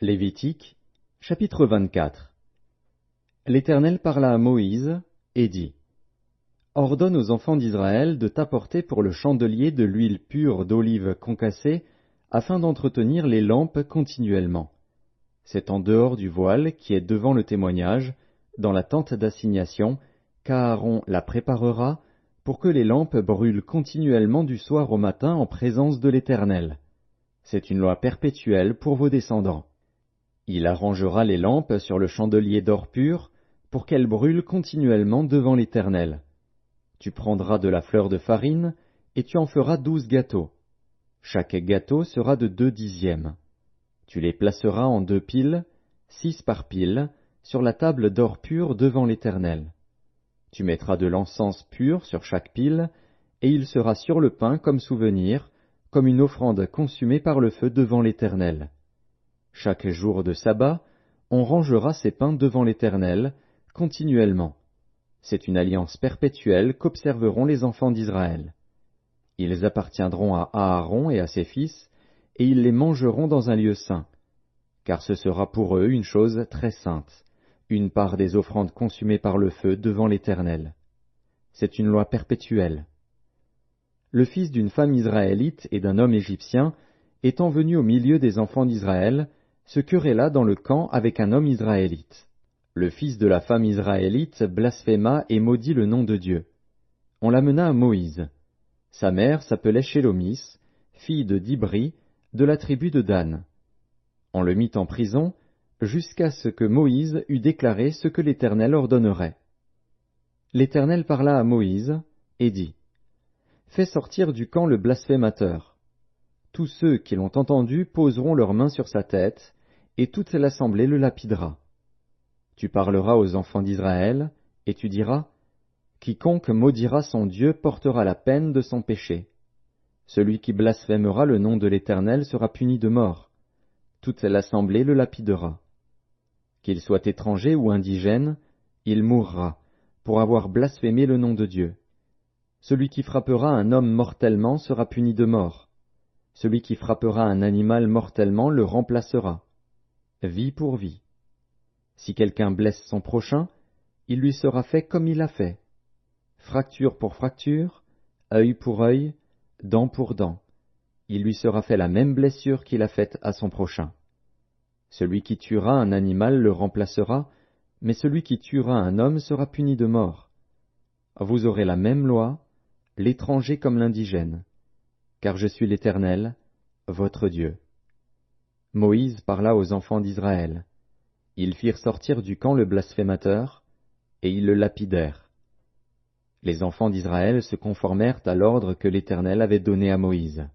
Lévitique, chapitre 24. L'Éternel parla à Moïse et dit: Ordonne aux enfants d'Israël de t'apporter pour le chandelier de l'huile pure d'olive concassée, afin d'entretenir les lampes continuellement. C'est en dehors du voile qui est devant le témoignage, dans la tente d'assignation, qu'Aaron la préparera, pour que les lampes brûlent continuellement du soir au matin en présence de l'Éternel. C'est une loi perpétuelle pour vos descendants. Il arrangera les lampes sur le chandelier d'or pur, pour qu'elles brûlent continuellement devant l'Éternel. Tu prendras de la fleur de farine, et tu en feras 12 gâteaux. Chaque gâteau sera de 2/10. Tu les placeras en 2 piles, 6 par pile, sur la table d'or pur devant l'Éternel. Tu mettras de l'encens pur sur chaque pile, et il sera sur le pain comme souvenir, comme une offrande consumée par le feu devant l'Éternel. Chaque jour de sabbat, on rangera ces pains devant l'Éternel, continuellement. C'est une alliance perpétuelle qu'observeront les enfants d'Israël. Ils appartiendront à Aaron et à ses fils, et ils les mangeront dans un lieu saint, car ce sera pour eux une chose très sainte, une part des offrandes consumées par le feu devant l'Éternel. C'est une loi perpétuelle. Le fils d'une femme israélite et d'un homme égyptien, étant venu au milieu des enfants d'Israël, se querella dans le camp avec un homme israélite. Le fils de la femme israélite blasphéma et maudit le nom de Dieu. On l'amena à Moïse. Sa mère s'appelait Shélomis, fille de Dibri, de la tribu de Dan. On le mit en prison, jusqu'à ce que Moïse eût déclaré ce que l'Éternel ordonnerait. L'Éternel parla à Moïse, et dit: Fais sortir du camp le blasphémateur. Tous ceux qui l'ont entendu poseront leurs mains sur sa tête, et toute l'assemblée le lapidera. Tu parleras aux enfants d'Israël, et tu diras: Quiconque maudira son Dieu portera la peine de son péché. Celui qui blasphémera le nom de l'Éternel sera puni de mort. Toute l'assemblée le lapidera. Qu'il soit étranger ou indigène, il mourra, pour avoir blasphémé le nom de Dieu. Celui qui frappera un homme mortellement sera puni de mort. Celui qui frappera un animal mortellement le remplacera. Vie pour vie. Si quelqu'un blesse son prochain, il lui sera fait comme il a fait. Fracture pour fracture, œil pour œil, dent pour dent. Il lui sera fait la même blessure qu'il a faite à son prochain. Celui qui tuera un animal le remplacera, mais celui qui tuera un homme sera puni de mort. Vous aurez la même loi, l'étranger comme l'indigène, car je suis l'Éternel, votre Dieu. Moïse parla aux enfants d'Israël. Ils firent sortir du camp le blasphémateur, et ils le lapidèrent. Les enfants d'Israël se conformèrent à l'ordre que l'Éternel avait donné à Moïse.